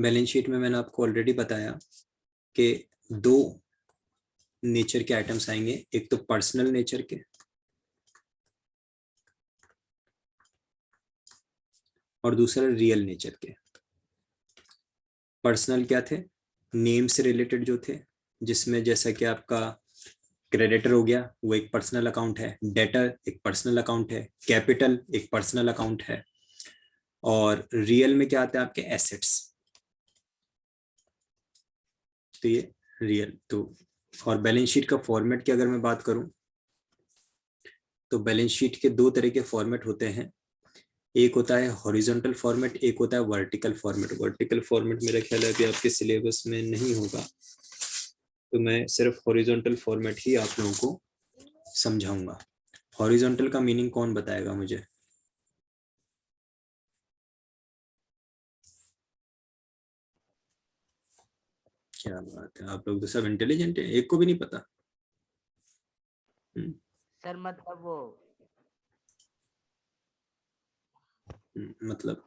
Balance sheet में मैंने आपको ऑलरेडी बताया कि दो नेचर के आइटम्स आएंगे, एक तो पर्सनल नेचर के और दूसरा रियल नेचर के। पर्सनल क्या थे? नेम से रिलेटेड जो थे, जिसमें जैसा कि आपका क्रेडिटर हो गया, वो एक पर्सनल अकाउंट है, डेटर एक पर्सनल अकाउंट है, कैपिटल एक पर्सनल अकाउंट है। और रियल में क्या आता है? आपके एसेट्स। तो ये रियल। तो और बैलेंस शीट का फॉर्मेट की अगर मैं बात करूं तो बैलेंस शीट के दो तरह के फॉर्मेट होते हैं। एक होता है हॉरिजॉन्टल फॉर्मेट, एक होता है वर्टिकल फॉर्मेट। वर्टिकल फॉर्मेट मेरा ख्याल है अभी आपके सिलेबस में नहीं होगा, तो मैं सिर्फ हॉरिजॉन्टल फॉर्मेट ही आप लोगों को समझाऊंगा। हॉरिजॉन्टल का मीनिंग कौन बताएगा मुझे? क्या बात है, आप लोग तो सब इंटेलिजेंट है, एक को भी नहीं पता। सर मतलब वो मतलब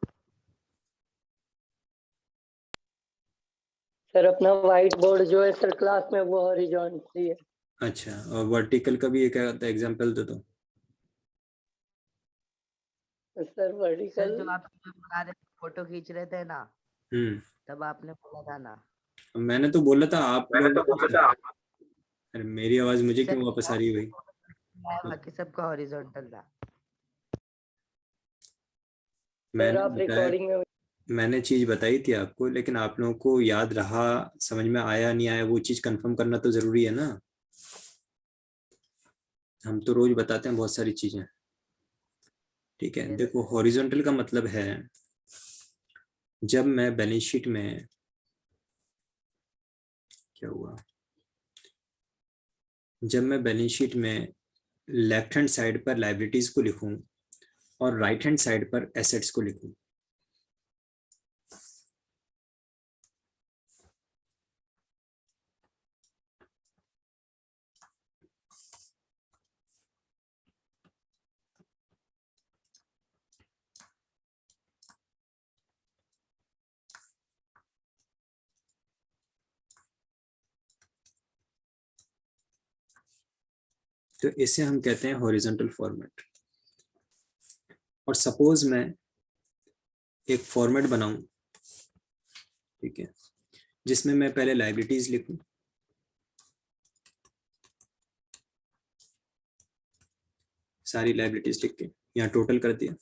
सर अपना व्हाइट बोर्ड जो है सर क्लास में वो हॉरिजॉन्टली है। अच्छा, और वर्टिकल का भी एक एग्जांपल दो। सर वर्टिकल सर जब आप बना रहे फोटो खींच रहे थे ना, तब आपने बोला था ना। मैंने तो बोला था आप लोग। अरे मेरी आवाज मुझे क्यों वापस आ रही है भाई? बाकी सबका हॉरिजॉन्टल था। सर आप रिकॉर्डिंग में मैंने चीज बताई थी आपको, लेकिन आप लोगों को याद रहा, समझ में आया नहीं आया, वो चीज कंफर्म करना तो जरूरी है ना। हम तो रोज बताते हैं बहुत सारी चीजें। ठीक है, देखो हॉरिजॉन्टल का मतलब है जब मैं बैलेंस शीट में, क्या हुआ, जब मैं बैलेंस शीट में लेफ्ट हैंड साइड पर लायबिलिटीज को लिखूं और राइट हैंड साइड पर एसेट्स को लिखूं। तो इसे हम कहते हैं हॉरिजॉन्टल फॉर्मेट। और सपोज मैं एक फॉर्मेट बनाऊं, ठीक है, जिसमें मैं पहले लायबिलिटीज लिखूं, सारी लायबिलिटीज लिख के यहाँ टोटल कर दिया,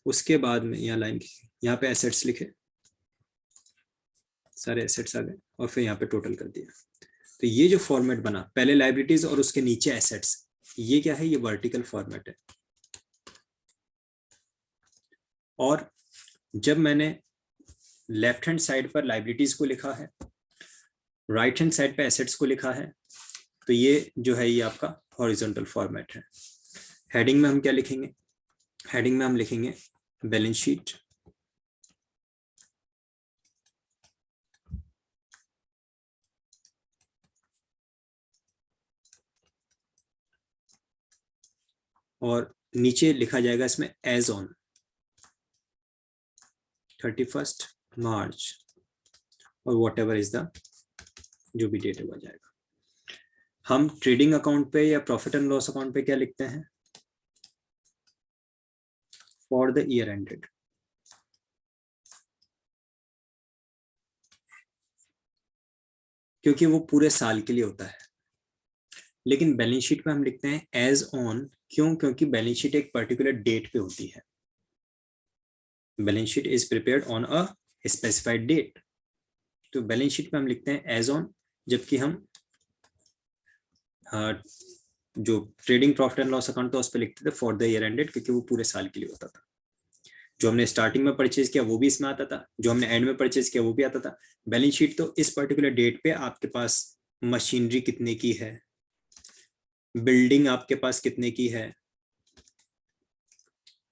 उसके बाद में यहाँ लाइन यहाँ पे एसेट्स लिखे, सारे एसेट्स आ गए, और फिर यहाँ पे टोटल कर दिया। तो ये जो फॉर्मेट बना, पहले लायबिलिटीज और उसके नीचे एसेट्स, ये क्या है? ये वर्टिकल फॉर्मेट है। और जब मैंने लेफ्ट हैंड साइड पर लायबिलिटीज को लिखा है, राइट हैंड साइड पे एसेट्स को लिखा है, तो ये जो है ये आपका हॉरिजॉन्टल फॉर्मेट है। हेडिंग में हम क्या लिखेंगे? हेडिंग में हम लिखेंगे बैलेंस शीट, और नीचे लिखा जाएगा इसमें एज ऑन 31 मार्च और वॉट एवर इज द जो भी डेट आ जाएगा। हम ट्रेडिंग अकाउंट पे या प्रॉफिट एंड लॉस अकाउंट पे क्या लिखते हैं? For the year ended. क्योंकि वो पूरे साल के लिए होता है। लेकिन बैलेंस शीट पे हम लिखते हैं एज ऑन, क्यों? क्योंकि बैलेंस शीट एक पर्टिकुलर डेट पे होती है। Balance sheet is prepared on a specified date. तो बैलेंस शीट पे हम लिखते हैं एज ऑन, जबकि हम जो trading profit and loss account था उस पर लिखते थे फॉर द ईयर एंडेड, क्योंकि वो पूरे साल के लिए होता था। जो हमने स्टार्टिंग में परचेज किया वो भी इसमें आता था, जो हमने एंड में परचेज किया वो भी आता था। बैलेंस शीट तो इस पर्टिकुलर डेट पे आपके पास मशीनरी कितने की है, बिल्डिंग आपके पास कितने की है,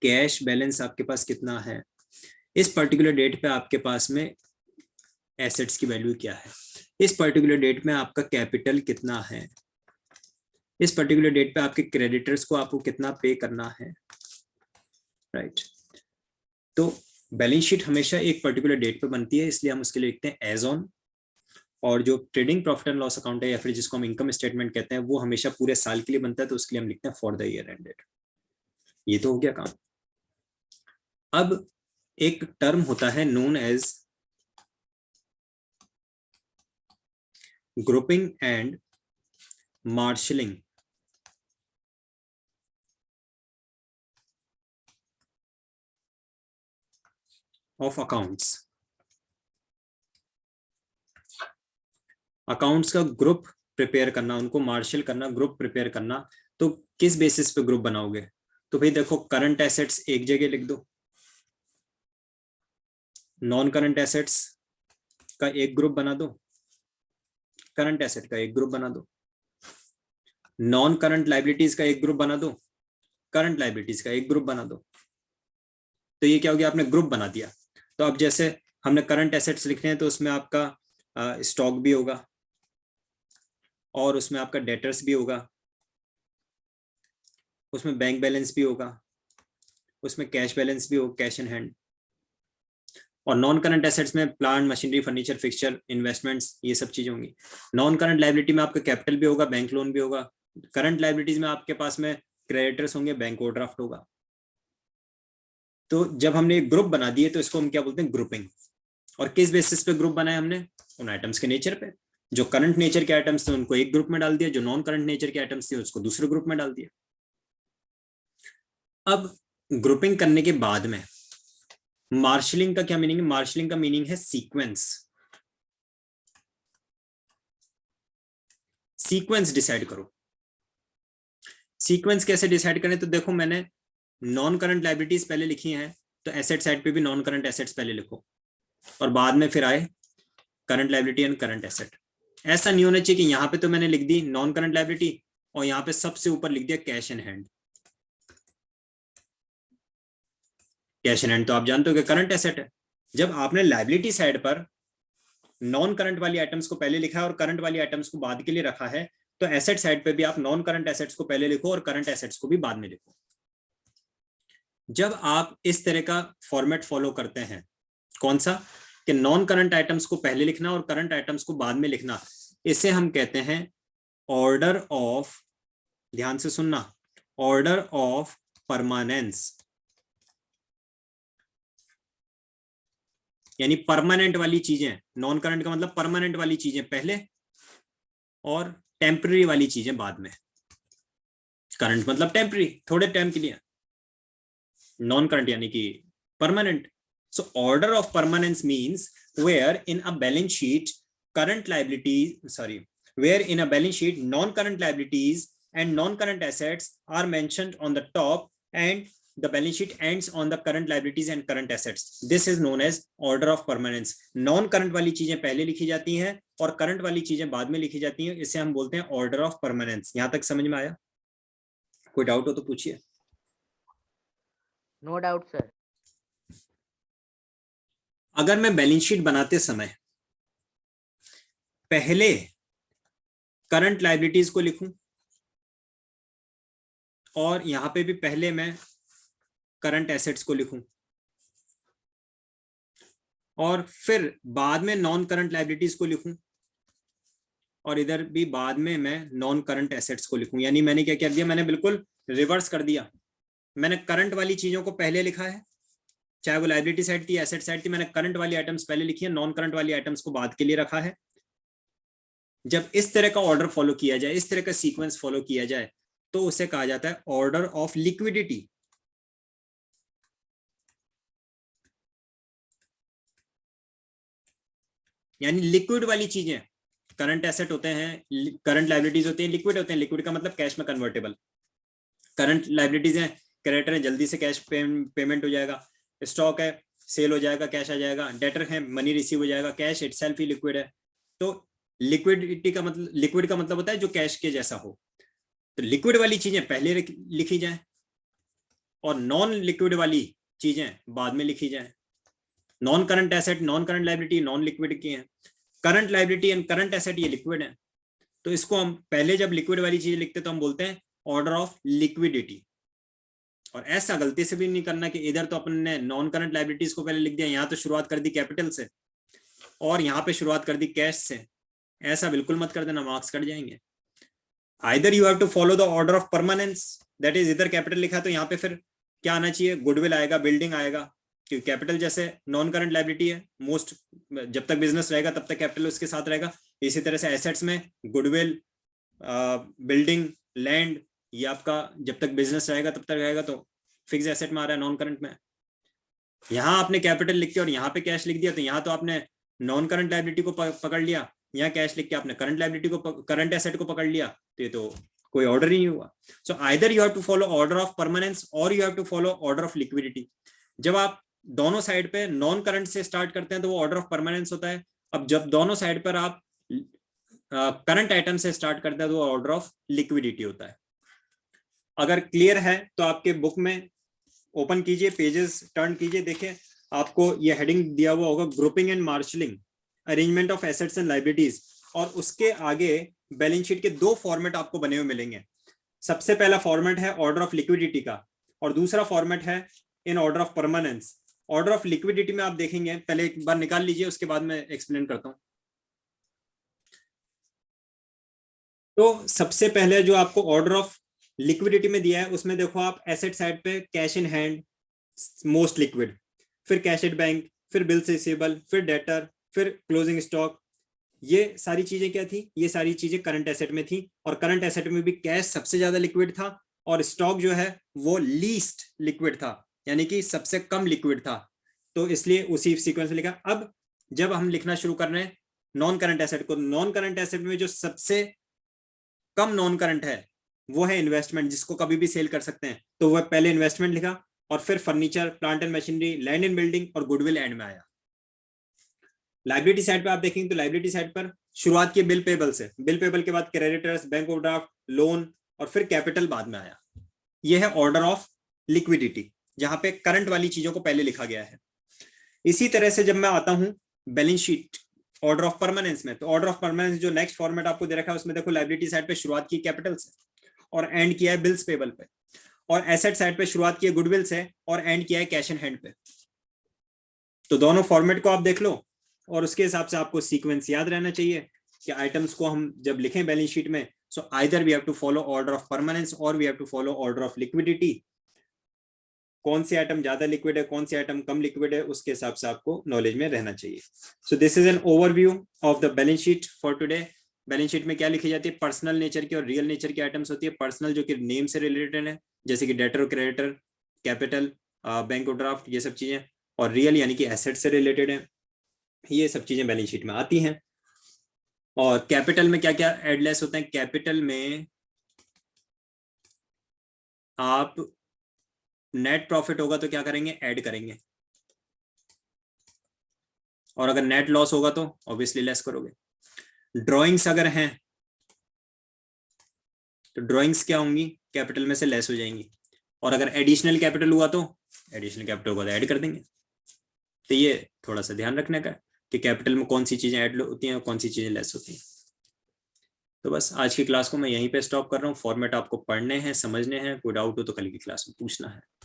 कैश बैलेंस आपके पास कितना है, इस पर्टिकुलर डेट पे आपके पास में एसेट्स की वैल्यू क्या है, इस पर्टिकुलर डेट में आपका कैपिटल कितना है, इस पर्टिकुलर डेट पे आपके क्रेडिटर्स को आपको कितना पे करना है, राइट। तो बैलेंस शीट हमेशा एक पर्टिकुलर डेट पे बनती है, इसलिए हम उसके लिए लिखते हैं एज ऑन। और जो trading profit and loss account है या फिर जिसको हम इनकम स्टेटमेंट कहते हैं, वो हमेशा पूरे साल के लिए बनता है, तो उसके लिए हम लिखते हैं फॉर द ईयर एंडेड। ये तो हो गया काम। अब एक टर्म होता है known as grouping and marshalling of accounts. Accounts का ग्रुप प्रिपेयर करना, उनको मार्शल करना, ग्रुप प्रिपेयर करना। तो किस बेसिस पे ग्रुप बनाओगे? तो भाई देखो, करंट एसेट्स एक जगह लिख दो, नॉन करंट एसेट्स का एक ग्रुप बना दो, करंट एसेट का एक ग्रुप बना दो, नॉन करंट लाइबिलिटीज का एक ग्रुप बना दो, करंट लाइबिलिटीज का एक ग्रुप बना दो। तो ये क्या हो गया, आपने ग्रुप बना दिया। तो अब जैसे हमने करंट एसेट्स लिखने हैं, तो उसमें आपका स्टॉक भी होगा, और उसमें आपका डेटर्स भी होगा, उसमें बैंक बैलेंस भी होगा, उसमें कैश बैलेंस भी होगा, कैश इन हैंड। और नॉन करंट एसेट्स में plant machinery furniture fixture investments, ये सब चीजें होंगी। नॉन करंट लाइबिलिटी में आपका कैपिटल भी होगा, बैंक लोन भी होगा। करंट लाइबिलिटीज में आपके पास में क्रेडिटर्स होंगे, बैंक ओवरड्राफ्ट होगा। तो जब हमने एक ग्रुप बना दिए, तो इसको हम क्या बोलते हैं, ग्रुपिंग। और किस बेसिस पे ग्रुप बनाए हमने? उन आइटम्स के नेचर पे। जो करंट नेचर के आइटम्स थे उनको एक ग्रुप में डाल दिया, जो नॉन करंट नेचर के आइटम्स थे उसको दूसरे ग्रुप में डाल दिया। अब ग्रुपिंग करने के बाद में मार्शलिंग का क्या मीनिंग है? मार्शलिंग का मीनिंग है सीक्वेंस। सीक्वेंस डिसाइड करो। सीक्वेंस कैसे डिसाइड करें? तो देखो, मैंने नॉन करंट लाइबिलिटीज पहले लिखी हैं, तो एसेट साइड पे भी नॉन करंट एसेट्स पहले लिखो, और बाद में फिर आए current liability and current asset. ऐसा नहीं होना चाहिए कि यहां पे तो मैंने लिख दी नॉन करंट लाइबिलिटी और यहां पे सबसे ऊपर लिख दिया cash in hand. Cash in hand तो आप जानते हो कि करंट एसेट है। जब आपने लाइबिलिटी साइड पर नॉन करंट वाली आइटम्स को पहले लिखा है और करंट वाली आइटम्स को बाद के लिए रखा है, तो एसेट साइड पे भी आप नॉन करंट एसेट्स को पहले लिखो और करंट एसेट्स को भी बाद में लिखो। जब आप इस तरह का फॉर्मेट फॉलो करते हैं, कौन सा, कि नॉन करंट आइटम्स को पहले लिखना और करंट आइटम्स को बाद में लिखना, इसे हम कहते हैं ऑर्डर ऑफ, ध्यान से सुनना, ऑर्डर ऑफ परमानेंस। यानी परमानेंट वाली चीजें, नॉन करंट का मतलब परमानेंट वाली चीजें पहले और टेम्पररी वाली चीजें बाद में। करंट मतलब टेम्पररी, थोड़े टाइम के लिए, नॉन करंट यानी कि permanent. So order of permanence means where in a balance sheet current liabilities, where in a balance sheet non-current liabilities and non-current assets are mentioned on the top and the balance sheet ends on the current liabilities and current assets. This is known as order of permanence. Non-current वाली चीजें पहले लिखी जाती हैं और current वाली चीजें बाद में लिखी जाती हैं, इसे हम बोलते हैं order of permanence। यहां तक समझ में आया? कोई डाउट हो तो पूछिए। No doubt sir. अगर मैं बैलेंस शीट बनाते समय पहले करंट लाइबिलिटीज को लिखूं और यहां पे भी पहले मैं करंट एसेट्स को लिखूं और फिर बाद में नॉन करंट लाइबिलिटीज को लिखूं और इधर भी बाद में मैं नॉन करंट एसेट्स को लिखूं, यानी मैंने क्या कर दिया, मैंने बिल्कुल रिवर्स कर दिया। मैंने करंट वाली चीजों को पहले लिखा है, चाहे वो लाइबिलिटी साइड थी, एसेट साइड थी, मैंने करंट वाली आइटम्स पहले लिखी है, नॉन करंट वाली आइटम्स को बाद के लिए रखा है। जब इस तरह का ऑर्डर फॉलो किया जाए, इस तरह का सीक्वेंस फॉलो किया जाए, तो उसे कहा जाता है ऑर्डर ऑफ लिक्विडिटी। यानी लिक्विड वाली चीजें, करंट एसेट होते हैं, करंट लाइबिलिटीज होती हैं, लिक्विड होते हैं। लिक्विड का मतलब कैश में कन्वर्टेबल। करंट लाइबिलिटीज हैं, क्रेडिटर है, जल्दी से कैश पेमेंट हो जाएगा। स्टॉक है, सेल हो जाएगा, कैश आ जाएगा। डेटर है, मनी रिसीव हो जाएगा। कैश इटसेल्फ ही लिक्विड है। तो लिक्विडिटी का मतलब, लिक्विड का मतलब होता है जो कैश के जैसा हो। तो लिक्विड वाली चीजें पहले लिखी जाए और नॉन लिक्विड वाली चीजें बाद में लिखी जाए। Non current asset, non current liability non liquid की है। Current liability and current asset ये लिक्विड है। तो इसको हम पहले जब लिक्विड वाली चीजें लिखते तो हम बोलते हैं ऑर्डर ऑफ लिक्विडिटी। और ऐसा गलती से भी नहीं करना कि इधर तो अपन ने नॉन करंट लाइबिलिटीज को पहले लिख दिया, यहाँ तो शुरुआत कर दी कैपिटल से और यहाँ पे शुरुआत कर दी कैश से। ऐसा बिल्कुल मत कर देना, मार्क्स कट जाएंगे। Either you have to follow the order of permanence, that is इधर कैपिटल लिखा तो यहाँ पे फिर क्या आना चाहिए, गुडविल आएगा, बिल्डिंग आएगा, क्योंकि कैपिटल जैसे नॉन करंट लाइबिलिटी है, मोस्ट जब तक बिजनेस रहेगा तब तक कैपिटल उसके साथ रहेगा। इसी तरह से एसेट्स में गुडविल, बिल्डिंग, लैंड, ये आपका जब तक बिजनेस रहेगा तब तक रहेगा, तो फिक्स एसेट में आ रहा है, नॉन करंट में। यहाँ आपने कैपिटल लिख के और यहाँ पे कैश लिख दिया तो यहाँ तो आपने नॉन करंट लाइबिलिटी को पकड़ लिया, यहाँ कैश लिख के आपने करंट लाइबिलिटी को, करंट एसेट को पकड़ लिया, तो ये तो कोई ऑर्डर ही नहीं हुआ। So either you have to follow order of permanence और you have to follow order of liquidity. जब आप दोनों साइड पे नॉन करंट से स्टार्ट करते हैं तो वो ऑर्डर ऑफ परमानेंस होता है। अब जब दोनों साइड पर आप करंट आइटम से स्टार्ट करते हैं तो वो ऑर्डर ऑफ लिक्विडिटी होता है। अगर क्लियर है तो आपके बुक में ओपन कीजिए, पेजेस टर्न कीजिए, देखिए आपको ये हेडिंग दिया हुआ होगा, grouping and marshalling, arrangement of assets and liabilities, और उसके आगे बैलेंस शीट के दो फॉर्मेट आपको बने हुए मिलेंगे। सबसे पहला फॉर्मेट है ऑर्डर ऑफ लिक्विडिटी का और दूसरा फॉर्मेट है in order of permanence. Order of liquidity में आप देखेंगे, पहले एक बार निकाल लीजिए उसके बाद मैं एक्सप्लेन करता हूं। तो सबसे पहले जो आपको ऑर्डर ऑफ लिक्विडिटी में दिया है उसमें देखो आप एसेट साइड पे cash in hand most liquid, फिर कैश एट बैंक, फिर बिल्स रिसीवेबल, फिर डेटर, फिर क्लोजिंग स्टॉक। ये सारी चीजें क्या थी, ये सारी चीजें करंट एसेट में थी और करंट एसेट में भी कैश सबसे ज्यादा लिक्विड था और स्टॉक जो है वो लीस्ट लिक्विड था, यानी कि सबसे कम लिक्विड था, तो इसलिए उसी सीक्वेंस में लिखा। अब जब हम लिखना शुरू कर रहे हैं नॉन करंट एसेट को, नॉन करंट एसेट में जो सबसे कम नॉन करंट है वो है इन्वेस्टमेंट, जिसको कभी भी सेल कर सकते हैं, तो वह पहले इन्वेस्टमेंट लिखा और फिर furniture, plant and machinery, land and building और गुडविल एंड में आया। लाइबिलिटी साइड पे आप देखेंगे तो लाइबिलिटी साइड पर शुरुआत की बिल पेबल से, बिल पेबल के बाद क्रेडिटर्स, बैंक ओवरड्राफ्ट, लोन और फिर कैपिटल बाद में आया। यह है ऑर्डर ऑफ लिक्विडिटी, जहां पे करंट वाली चीजों को पहले लिखा गया है। इसी तरह से जब मैं आता हूं balance sheet order of permanence में, तो ऑर्डर ऑफ परमानेंस जो नेक्स्ट फॉर्मेट आपको दे रखा है उसमें देखो लाइबिलिटी साइड पे शुरुआत की कैपिटल से और एंड किया है बिल्स पेबल पे, और एसेट साइड पे शुरुआत की है गुडविल से और एंड किया है कैश इन हैंड पे। तो दोनों फॉर्मेट को आप देख लो और उसके हिसाब से आपको सीक्वेंस याद रहना चाहिए कि आइटम्स को हम जब लिखें बैलेंस शीट में, so either we have to follow order of permanence और we have to follow order of liquidity. कौन सी आइटम ज्यादा लिक्विड है, कौन सी आइटम कम लिक्विड है, उसके हिसाब से आपको नॉलेज में रहना चाहिए। So this is an overview of the balance sheet for today. Balance sheet में क्या लिखी जाती है, पर्सनल नेचर की और रियल नेचर की आइटम्स होती है। पर्सनल जो कि नेम से रिलेटेड है, जैसे कि डेटर और क्रेडिटर, कैपिटल, बैंक ओवरड्राफ्ट, ये सब चीजें, और रियल यानी कि एसेट से रिलेटेड है, ये सब चीजें बैलेंस शीट में आती हैं। और कैपिटल में क्या क्या एडलेस होते हैं, कैपिटल में आप नेट प्रॉफिट होगा तो क्या करेंगे, ऐड करेंगे, और अगर नेट लॉस होगा तो ऑब्वियसली लेस करोगे। ड्राइंग्स अगर हैं तो ड्राइंग्स क्या होंगी, कैपिटल में से लेस हो जाएंगी, और अगर एडिशनल कैपिटल हुआ तो ऐड कर देंगे। तो ये थोड़ा सा ध्यान रखने का कि कैपिटल में कौन सी चीजें ऐड होती हैं और कौन सी चीजें लेस होती हैं। तो बस आज की क्लास को मैं यहीं पे स्टॉप कर रहा हूँ। फॉर्मेट आपको पढ़ने हैं, समझने हैं, कोई डाउट हो तो कल की क्लास में पूछना है।